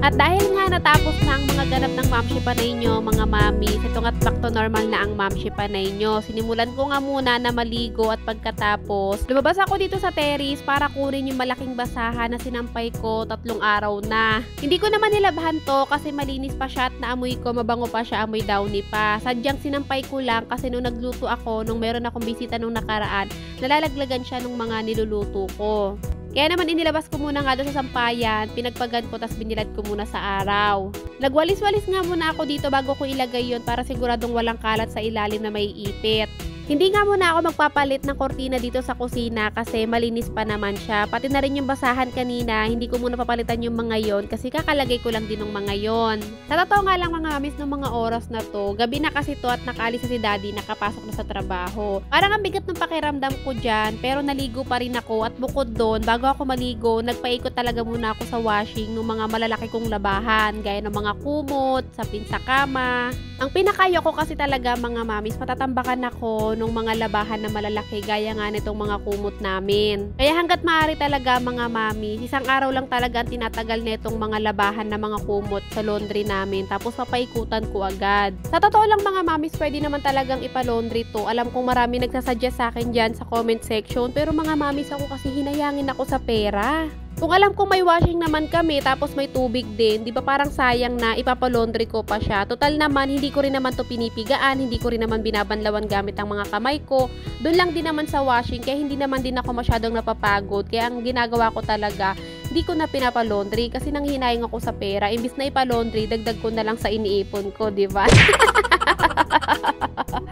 At dahil nga natapos na ang mga ganap ng Mamshi Panay nyo, mga mami, ito nga't back to normal na ang Mamshi Panay nyo. Sinimulan ko nga muna na maligo at pagkatapos, lumabas ako dito sa terrace para kunin yung malaking basahan na sinampay ko 3 araw na. Hindi ko naman nilabahan to kasi malinis pa siya at naamoy ko, mabango pa siya, amoy downy pa. Sadyang sinampay ko lang kasi nung nagluto ako, nung meron akong bisita nung nakaraan, nalalaglagan siya nung mga niluluto ko. Kaya naman inilabas ko muna nga doon sa sampayan, pinagpagan ko, tas binilad ko muna sa araw. Nagwalis-walis nga muna ako dito bago ko ilagay yon para siguradong walang kalat sa ilalim na may ipit. Hindi nga muna ako magpapalit ng kortina dito sa kusina kasi malinis pa naman siya. Pati na rin yung basahan kanina, hindi ko muna papalitan yung mga yon kasi kakalagay ko lang din ng mga yon. Sa totoo nga lang mga mamis ng mga oras na to, gabi na kasi to at nakaalis na si daddy, nakapasok na sa trabaho. Parang ang bigat ng pakiramdam ko dyan, pero naligo pa rin ako at bukod doon, bago ako maligo, nagpaikot talaga muna ako sa washing ng mga malalaki kong labahan, gaya ng mga kumot, sapin sa kama. Ang pinakayo ko kasi talaga mga mamis, matatambakan ako nung mga labahan na malalaki gaya nga nitong mga kumot namin. Kaya hanggat maaari talaga mga mami, isang araw lang talaga ang tinatagal nitong mga labahan na mga kumot sa laundry namin, tapos papaikutan ko agad. Sa totoo lang mga mamis, pwede naman talagang ipalaundry to. Alam kong marami nagsasuggest sa akin dyan sa comment section, pero mga mamis ako kasi hinayangin ako sa pera. Kung alam kong may washing naman kami tapos may tubig din, di ba parang sayang na ipapalaundry ko pa siya. Total naman, hindi ko rin naman to pinipigaan, hindi ko rin naman binabanlawan gamit ang mga kamay ko. Doon lang din naman sa washing, kaya hindi naman din ako masyadong napapagod. Kaya ang ginagawa ko talaga, hindi ko na pinapalaundry kasi nanghihinayang ako sa pera. Imbis na ipalaundry, dagdag ko na lang sa iniipon ko, di ba?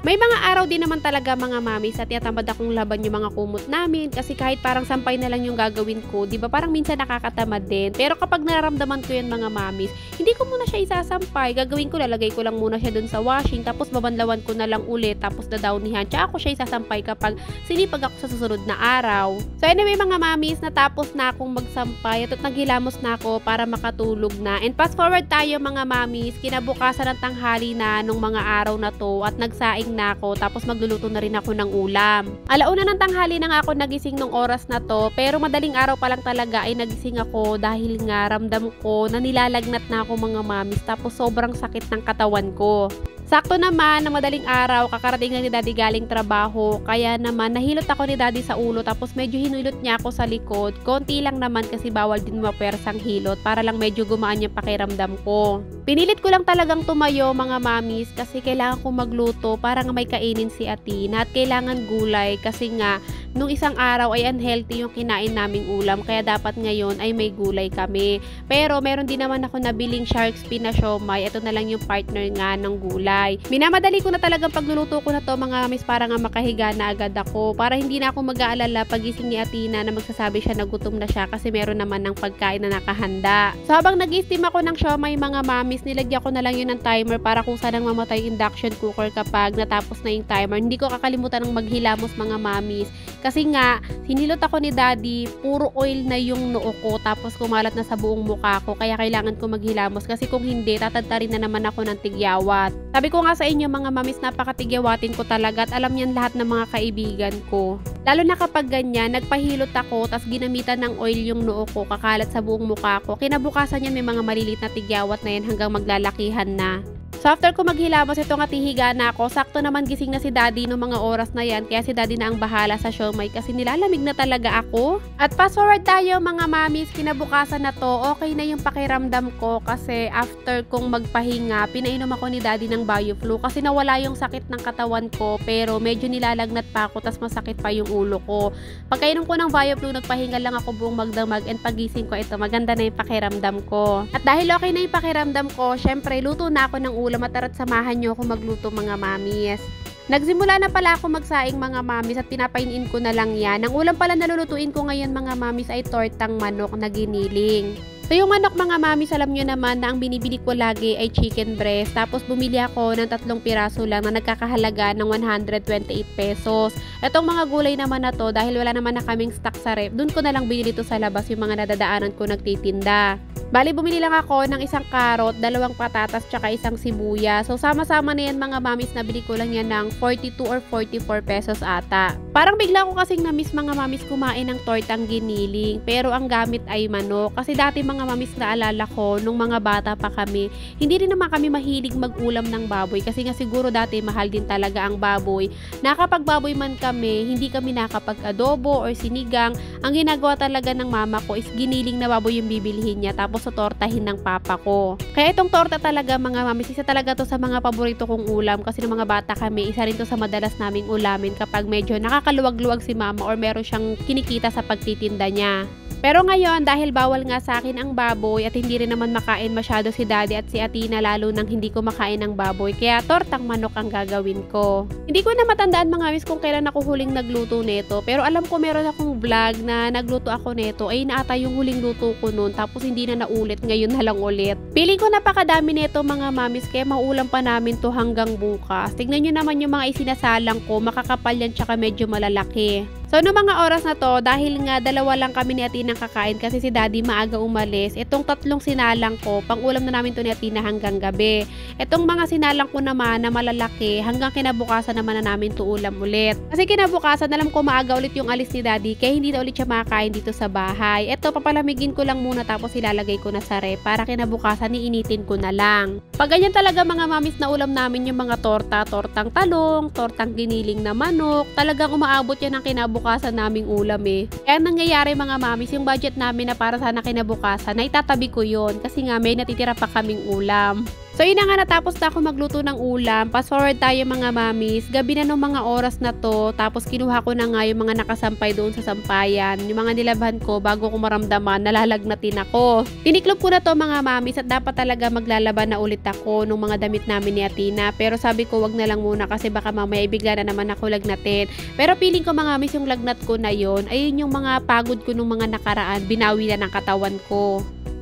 May mga araw din naman talaga mga mami sa tinatamad akong laban yung mga kumot namin kasi kahit parang sampay na lang yung gagawin ko, di ba parang minsan nakakatamad din. Pero kapag nararamdaman ko yan mga mamis, hindi ko muna siya isasampay. Gagawin ko, lalagay ko lang muna siya dun sa washing, tapos babanlawan ko na lang ulit, tapos dadownihan. Tsaka ako siya isasampay kapag sinipag ako sa susunod na araw. So anyway mga mamis, natapos na akong magsampay at naghilamos na ako para makatulog na. And fast forward tayo mga mamis, kinabukasan ng tanghali na nung mga araw na to at nagsaing na ako, tapos magluluto na rin ako ng ulam. Alauna ng tanghali na nga ako nagising nung oras na to, pero madaling araw pa lang talaga ay nagising ako dahil nga ramdam ko na nilalagnat na ako mga mamis, tapos sobrang sakit ng katawan ko. Sakto naman na madaling araw, kakarating na ni daddy galing trabaho, kaya naman nahilot ako ni daddy sa ulo, tapos medyo hinulot niya ako sa likod. Konti lang naman kasi bawal din mapersang hilot para lang medyo gumaan yung pakiramdam ko. Pinilit ko lang talagang tumayo mga mamis kasi kailangan ko magluto para nga may kainin si Atina at kailangan gulay kasi nga nung isang araw ay unhealthy yung kinain naming ulam, kaya dapat ngayon ay may gulay kami. Pero meron din naman ako nabiling shark's fin na siomai, ito na lang yung partner nga ng gulay. Minamadali ko na talagang pagluluto ko na to mga miss para nga makahiga na agad ako, para hindi na ako mag-aalala pagising ni Atina na magsasabi siya na gutom na siya kasi meron naman ng pagkain na nakahanda. So habang nag-steam ako ng siomai mga mamis, nilagyan ko na lang yun ng timer para kung saan mamatay yung induction cooker kapag natapos na yung timer. Hindi ko kakalimutan ng maghilamos mga mamis kasi nga hinilot ako ni daddy, puro oil na yung noo ko tapos kumalat na sa buong mukha ko, kaya kailangan ko maghilamos kasi kung hindi tatadtarin na naman ako ng tigyawat. Sabi ko nga sa inyo mga mamis, napakatigyawatin ko talaga at alam yan lahat ng mga kaibigan ko. Lalo na kapag ganyan, nagpahilot ako tas ginamitan ng oil yung noo ko, kakalat sa buong mukha ko. Kinabukasan yan may mga maliliit na tigyawat na yan hanggang maglalakihan na. So after ko maghilamos, ito nga tihiga na ako. Sakto naman gising na si daddy no mga oras na yan, kaya si daddy na ang bahala sa siomai kasi nilalamig na talaga ako. At fast forward tayo mga mamis, kinabukasan na to, okay na yung pakiramdam ko kasi after kong magpahinga, pinainom ako ni daddy ng BioFlu kasi nawala yung sakit ng katawan ko pero medyo nilalagnat pa ako tas masakit pa yung ulo ko. Pagkainom ko ng BioFlu, nagpahinga lang ako buong magdamag and pagising ko ito, maganda na yung pakiramdam ko. At dahil okay na yung pakiramdam ko, syempre luto na ako ng ulam at samahan nyo ako magluto mga mamis. Nagsimula na pala ako magsaing mga mamis at pinapainin ko na lang yan. Ang ulam pala na lulutuin ko ngayon mga mamis ay tortang manok na giniling. So yung manok mga mamis, alam nyo naman na ang binibili ko lagi ay chicken breast. Tapos bumili ako ng 3 piraso lang na nagkakahalaga ng 128 pesos. Etong mga gulay naman na to, dahil wala naman na kaming stock sa ref, dun ko na lang binili to sa labas yung mga nadadaanan ko nagtitinda. Bali, bumili lang ako ng isang karot, 2 patatas, tsaka isang sibuya. So, sama-sama na yan mga mamis, nabili ko lang yan ng 42 or 44 pesos ata. Parang bigla ko kasing na-miss mga mamis kumain ng tortang giniling, pero ang gamit ay manok. Kasi dati mga mamis naalala ko, nung mga bata pa kami, hindi rin naman kami mahilig mag-ulam ng baboy. Kasi nga siguro dati mahal din talaga ang baboy. Nakapag-baboy man kami, hindi kami nakapag-adobo or sinigang. Ang ginagawa talaga ng mama ko is giniling na baboy yung bibilihin niya, tapos tortahin ng papa ko. Kaya itong torta talaga mga mamis, isa talaga to sa mga paborito kong ulam kasi ng mga bata kami, isa rin to sa madalas naming ulamin kapag medyo nakakaluwag-luwag si mama or meron siyang kinikita sa pagtitinda niya. Pero ngayon, dahil bawal nga sa akin ang baboy at hindi rin naman makain masyado si daddy at si Atina lalo nang hindi ko makain ng baboy, kaya tortang manok ang gagawin ko. Hindi ko na matandaan mga miss kung kailan ako huling nagluto nito, pero alam ko meron akong vlog na nagluto ako nito, ay naata yung huling luto ko noon tapos hindi na naulit, ngayon na lang ulit. Piling ko napakadami nito mga mamis, kaya maulam pa namin to hanggang bukas. Tignan nyo naman yung mga isinasalang ko, makakapal yan tsaka medyo malalaki. So, no mga oras na to, dahil nga dalawa lang kami ni Atina kakain kasi si daddy maaga umalis, itong 3 sinalang ko, pang ulam na namin to ni Atina hanggang gabi. Itong mga sinalang ko naman na malalaki, hanggang kinabukasan naman na namin to ulam ulit. Kasi kinabukasan, alam ko maaga ulit yung alis ni daddy, kaya hindi na ulit siya makakain dito sa bahay. Ito, papalamigin ko lang muna tapos ilalagay ko na sa ref para kinabukasan iinitin ko na lang. Pag ganyan talaga mga mamis na ulam namin yung mga torta, tortang talong, tortang giniling na manok, talagang umaabot yan ng kinabukasan naming ulam eh. Kaya nangyayari mga mamis, yung budget namin na para sana kinabukasan, na itatabi ko yon kasi nga may natitira pa kaming ulam. So yun na nga, natapos na ako magluto ng ulam. Fast forward tayo mga mamis. Gabi na nung mga oras na to. Tapos kinuha ko na nga yung mga nakasampay doon sa sampayan. Yung mga nilabhan ko bago ko maramdaman, nalalagnatin ako. Tiniklob ko na to mga mamis at dapat talaga maglalaban na ulit ako nung mga damit namin ni Atina. Pero sabi ko wag na lang muna kasi baka mamaya bigla na naman ako lagnatin. Pero feeling ko mga mamis yung lagnat ko na yon, ayun yung mga pagod ko nung mga nakaraan, binawi na ng katawan ko.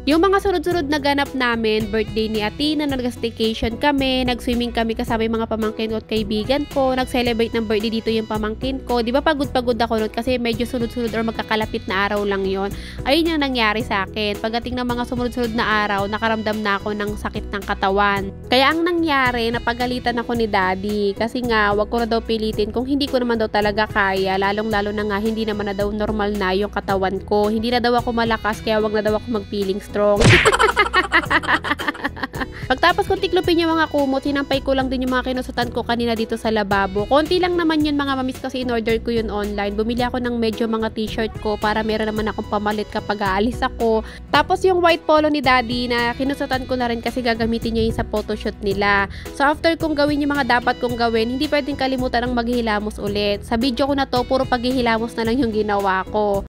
Yung mga sunod-sunod na ganap namin, birthday ni Atina, nag-staycation kami, nag-swimming kami kasama yung mga pamangkin ko at kaibigan ko, nag-celebrate ng birthday dito yung pamangkin ko. Di ba pagod-pagod ako nun kasi medyo sunod-sunod or magkakalapit na araw lang yon. Ayun yung nangyari sa akin. Pagdating ng mga sunod-sunod na araw, nakaramdam na ako ng sakit ng katawan. Kaya ang nangyari, napagalitan ako ni daddy kasi nga wag ko na daw pilitin kung hindi ko naman daw talaga kaya, lalong-lalo na nga hindi naman na daw normal na yung katawan ko. Hindi na daw ako malakas kaya wag na daw ako mag-feeling strong. Pagtapos kong tiklopin yung mga kumot, hinampay ko lang din yung mga kinusutan ko kanina dito sa lababo. Konti lang naman yun mga mamis kasi in-order ko yun online. Bumili ako ng medyo mga t-shirt ko para meron naman akong pamalit kapag aalis ako. Tapos yung white polo ni daddy na kinusutan ko na rin kasi gagamitin niya yung sa photoshoot nila. So after kong gawin yung mga dapat kong gawin, hindi pwedeng kalimutan ng maghihilamos ulit. Sa video ko na to, puro paghihilamos na lang yung ginawa ko.